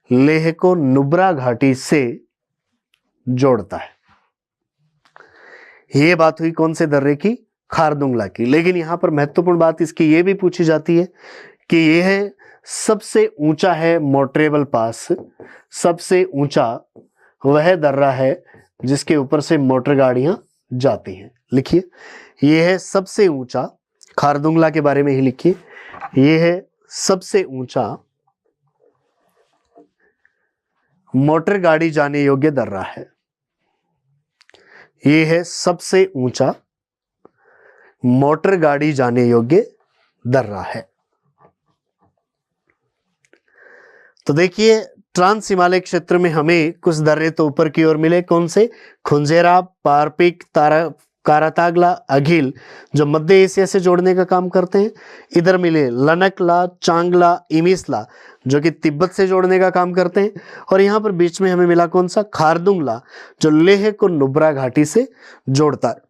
लेह को नुब्रा घाटी से जोड़ता है। यह बात हुई कौन से दर्रे की? खारदुंगला की। लेकिन यहां पर महत्वपूर्ण बात इसकी यह भी पूछी जाती है कि यह सबसे ऊंचा है मोटरेबल पास। सबसे ऊंचा वह दर्रा है जिसके ऊपर से मोटर गाड़ियां जाती हैं। लिखिए यह है सबसे ऊंचा, खारदुंगला के बारे में ही लिखिए, यह है सबसे ऊंचा मोटर गाड़ी जाने योग्य दर्रा है। यह है सबसे ऊंचा मोटर गाड़ी जाने योग्य दर्रा है। तो देखिए ट्रांस हिमालय क्षेत्र में हमें कुछ दर्रे तो ऊपर की ओर मिले। कौन से? खुंजेरा, पारपिक, कारातागला, अघिल, जो मध्य एशिया से जोड़ने का काम करते हैं। इधर मिले लनकला, चांगला, इमिसला, जो कि तिब्बत से जोड़ने का काम करते हैं। और यहाँ पर बीच में हमें मिला कौन सा? खारदुंगला, जो लेह को नुब्रा घाटी से जोड़ता है।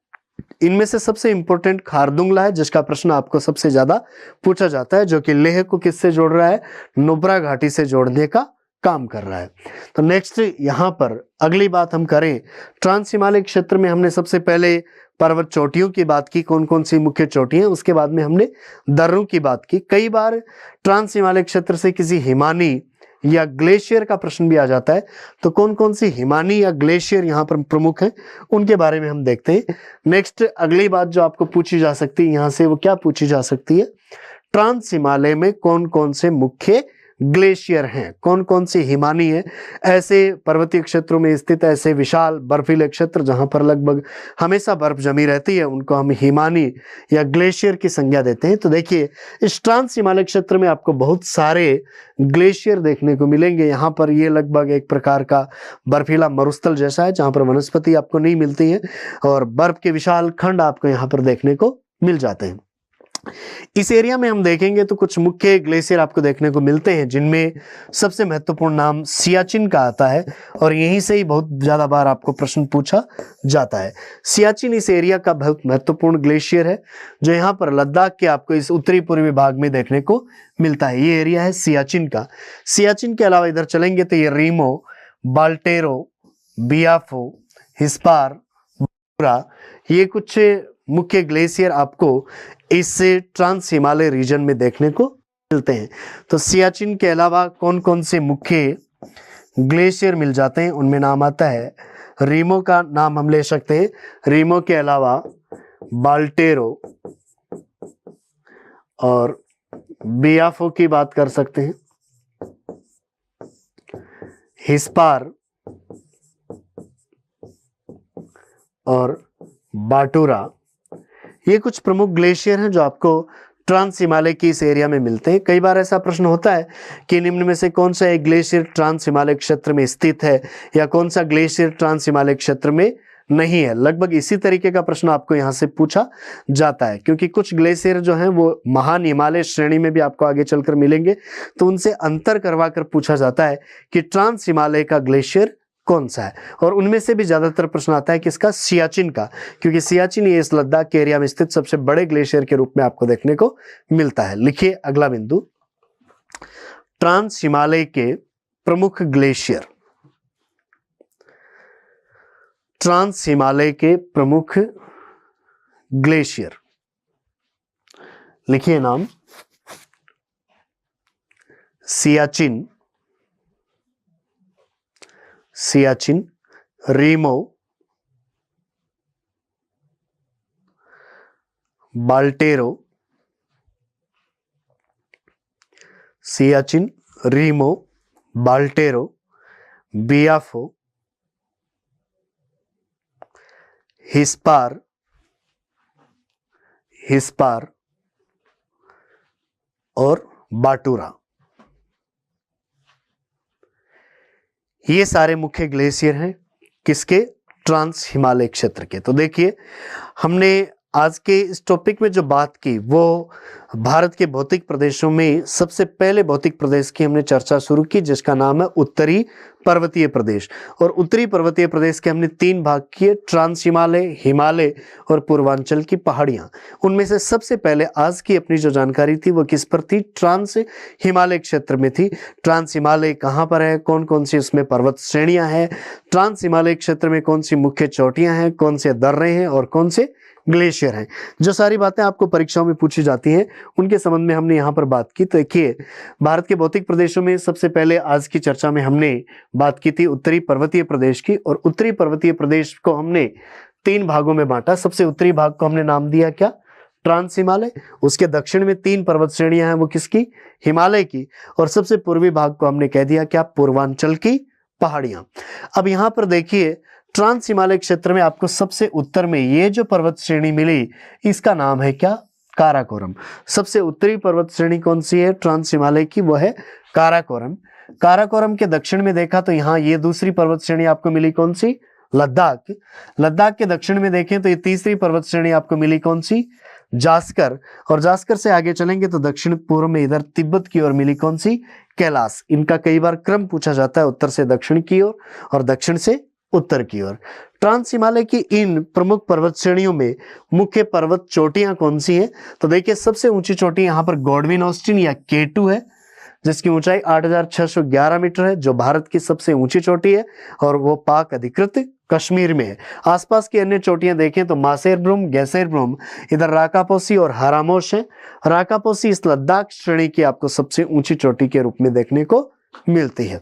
इनमें से सबसे इंपॉर्टेंट खारदुंगला है जिसका प्रश्न आपको सबसे ज्यादा पूछा जाता है, जो कि लेह को किससे जोड़ रहा है? नुब्रा घाटी से जोड़ने का काम कर रहा है। तो नेक्स्ट यहां पर अगली बात हम करें, ट्रांस हिमालय क्षेत्र में हमने सबसे पहले पर्वत चोटियों की बात की, कौन कौन सी मुख्य चोटियां, उसके बाद में हमने दर्रों की बात की। कई बार ट्रांस हिमालय क्षेत्र से किसी हिमानी या ग्लेशियर का प्रश्न भी आ जाता है, तो कौन कौन सी हिमानी या ग्लेशियर यहाँ पर प्रमुख हैं उनके बारे में हम देखते हैं। नेक्स्ट अगली बात जो आपको पूछी जा सकती है यहाँ से, वो क्या पूछी जा सकती है? ट्रांस हिमालय में कौन कौन से मुख्य ग्लेशियर हैं, कौन कौन सी हिमानी है? ऐसे पर्वतीय क्षेत्रों में स्थित ऐसे विशाल बर्फीले क्षेत्र जहां पर लगभग हमेशा बर्फ जमी रहती है, उनको हम हिमानी या ग्लेशियर की संज्ञा देते हैं। तो देखिए इस ट्रांस हिमालय क्षेत्र में आपको बहुत सारे ग्लेशियर देखने को मिलेंगे। यहाँ पर ये लगभग एक प्रकार का बर्फीला मरुस्थल जैसा है जहां पर वनस्पति आपको नहीं मिलती है और बर्फ के विशाल खंड आपको यहाँ पर देखने को मिल जाते हैं। इस एरिया में हम देखेंगे तो कुछ मुख्य ग्लेशियर आपको देखने को मिलते हैं, जिनमें सबसे महत्वपूर्ण नाम सियाचिन का आता है और यहीं से ही बहुत ज्यादा बार आपको प्रश्न पूछा जाता है। सियाचिन इस एरिया का बहुत महत्वपूर्ण ग्लेशियर है जो यहाँ पर लद्दाख के आपको इस उत्तरी पूर्वी भाग में देखने को मिलता है। ये एरिया है सियाचिन का। सियाचिन के अलावा इधर चलेंगे तो ये रीमो, बाल्टेरो, बियाफो, हिस्पार, ये कुछ मुख्य ग्लेशियर आपको इस ट्रांस हिमालय रीजन में देखने को मिलते हैं। तो सियाचिन के अलावा कौन कौन से मुख्य ग्लेशियर मिल जाते हैं उनमें नाम आता है, रीमो का नाम हम ले सकते हैं, रीमो के अलावा बाल्टेरो और बियाफो की बात कर सकते हैं, हिस्पार और बाटूरा। ये कुछ प्रमुख ग्लेशियर हैं जो आपको ट्रांस हिमालय की इस एरिया में मिलते हैं। कई बार ऐसा प्रश्न होता है कि निम्न में से कौन सा एक ग्लेशियर ट्रांस हिमालय क्षेत्र में स्थित है या कौन सा ग्लेशियर ट्रांस हिमालय क्षेत्र में नहीं है। लगभग इसी तरीके का प्रश्न आपको यहाँ से पूछा जाता है, क्योंकि कुछ ग्लेशियर जो हैं वो महान हिमालय श्रेणी में भी आपको आगे चलकर मिलेंगे, तो उनसे अंतर करवा कर पूछा जाता है कि ट्रांस हिमालय का ग्लेशियर कौन सा है। और उनमें से भी ज्यादातर प्रश्न आता है किसका? सियाचिन का, क्योंकि सियाचिन ये इस लद्दाख के एरिया में स्थित सबसे बड़े ग्लेशियर के रूप में आपको देखने को मिलता है। लिखिए अगला बिंदु, ट्रांस हिमालय के प्रमुख ग्लेशियर। ट्रांस हिमालय के प्रमुख ग्लेशियर, लिखिए नाम, सियाचिन, सियाचिन, रीमो, बाल्टेरो, सियाचिन, रीमो, बाल्टेरो, बियाफो हिस्पार, हिस्पार और बाटूरा, ये सारे मुख्य ग्लेशियर हैं किसके? ट्रांस हिमालय क्षेत्र के। तो देखिए हमने आज के इस टॉपिक में जो बात की वो भारत के भौतिक प्रदेशों में सबसे पहले भौतिक प्रदेश की हमने चर्चा शुरू की, जिसका नाम है उत्तरी पर्वतीय प्रदेश। और उत्तरी पर्वतीय प्रदेश के हमने 3 भाग किए, ट्रांस हिमालय, हिमालय और पूर्वांचल की पहाड़ियां। उनमें से सबसे पहले आज की अपनी जो जानकारी थी वो किस पर थी? ट्रांस हिमालय क्षेत्र में थी। ट्रांस हिमालय कहाँ पर है, कौन कौन सी उसमें पर्वत श्रेणियां हैं, ट्रांस हिमालय क्षेत्र में कौन सी मुख्य चोटियां हैं, कौन से दर्रे हैं और कौन से ग्लेशियर हैं। जो सारी बातें आपको परीक्षाओं में पूछी जाती हैं उनके संबंध में हमने यहाँ पर बात की। तो देखिए भारत के भौतिक प्रदेशों में सबसे पहले आज की चर्चा में हमने बात की थी उत्तरी पर्वतीय प्रदेश की, और उत्तरी पर्वतीय प्रदेश को हमने 3 भागों में बांटा। सबसे उत्तरी भाग को हमने नाम दिया क्या? ट्रांस हिमालय। उसके दक्षिण में 3 पर्वत श्रेणियां हैं, वो किसकी? हिमालय की। और सबसे पूर्वी भाग को हमने कह दिया क्या? पूर्वांचल की पहाड़ियां। अब यहां पर देखिए ट्रांस हिमालय क्षेत्र में आपको सबसे उत्तर में ये जो पर्वत श्रेणी मिली इसका नाम है क्या? काराकोरम। सबसे उत्तरी पर्वत श्रेणी कौन सी है ट्रांस हिमालय की? वो है काराकोरम। काराकोरम के दक्षिण में देखा तो यहाँ ये दूसरी पर्वत श्रेणी आपको मिली कौन सी? लद्दाख। लद्दाख के दक्षिण में देखें तो ये तीसरी पर्वत श्रेणी आपको मिली कौन सी? जास्कर। और जास्कर से आगे चलेंगे तो दक्षिण पूर्व में इधर तिब्बत की ओर मिली कौन सी? कैलाश। इनका कई बार क्रम पूछा जाता है, उत्तर से दक्षिण की ओर और दक्षिण से उत्तर की ओर। ट्रांस हिमालय की इन प्रमुख पर्वत श्रेणियों में मुख्य पर्वत चोटियां कौन सी हैं? तो देखिए सबसे ऊंची चोटी यहां पर गॉडविन ऑस्टिन या K2 है, जिसकी ऊंचाई 8611 मीटर है, जो भारत की सबसे ऊंची चोटी है और वो पाक अधिकृत कश्मीर में है। आसपास की अन्य चोटियां देखें तो मासेरब्रुम, गैसेरब्रुम, इधर राकापोसी और हरामोश है। राकापोसी इस लद्दाख श्रेणी की आपको सबसे ऊंची चोटी के रूप में देखने को मिलती है।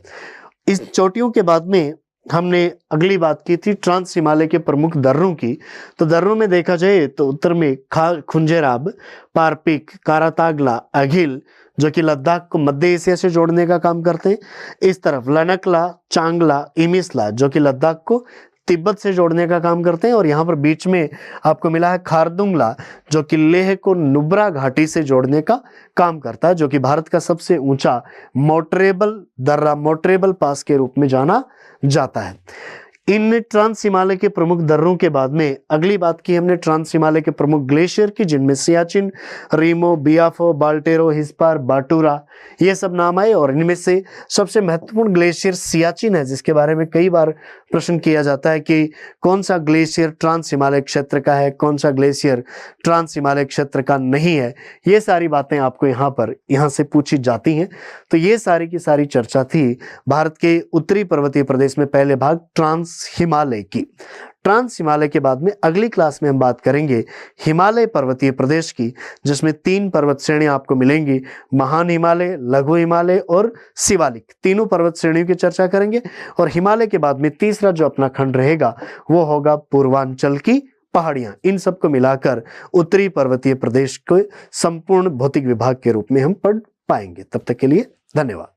इस चोटियों के बाद में हमने अगली बात की थी ट्रांस हिमालय के प्रमुख दर्रों की। तो दर्रों में देखा जाए तो उत्तर में खुंजेराब, पारपिक, कारातागला, अघिल जो कि लद्दाख को मध्य एशिया से जोड़ने का काम करते हैं। इस तरफ लनकला, चांगला, इमिसला जो कि लद्दाख को तिब्बत से जोड़ने का काम करते हैं। और यहाँ पर बीच में आपको मिला है खारदुंगला जो कि लेह को नुब्रा घाटी से जोड़ने का काम करता है, जो कि भारत का सबसे ऊंचा मोटरेबल दर्रा, मोटरेबल पास के रूप में जाना जाता है। इन ट्रांस हिमालय के प्रमुख दर्रों के बाद में अगली बात की हमने ट्रांस हिमालय के प्रमुख ग्लेशियर की, जिनमें सियाचिन, रीमो, बियाफो, बाल्टेरो, हिस्पार, बाटूरा ये सब नाम आए। और इनमें से सबसे महत्वपूर्ण ग्लेशियर सियाचिन है, जिसके बारे में कई बार प्रश्न किया जाता है कि कौन सा ग्लेशियर ट्रांस हिमालय क्षेत्र का है, कौन सा ग्लेशियर ट्रांस हिमालय क्षेत्र का नहीं है। ये सारी बातें आपको यहाँ से पूछी जाती हैं। तो ये सारी की सारी चर्चा थी भारत के उत्तरी पर्वतीय प्रदेश में पहले भाग ट्रांस हिमालय की। ट्रांस हिमालय के बाद में अगली क्लास में हम बात करेंगे हिमालय पर्वतीय प्रदेश की, जिसमें 3 पर्वत श्रेणियां आपको मिलेंगी, महान हिमालय, लघु हिमालय और शिवालिक। तीनों पर्वत श्रेणियों की चर्चा करेंगे। और हिमालय के बाद में तीसरा जो अपना खंड रहेगा वो होगा पूर्वांचल की पहाड़ियां। इन सबको मिलाकर उत्तरी पर्वतीय प्रदेश को संपूर्ण भौतिक विभाग के रूप में हम पढ़ पाएंगे। तब तक के लिए धन्यवाद।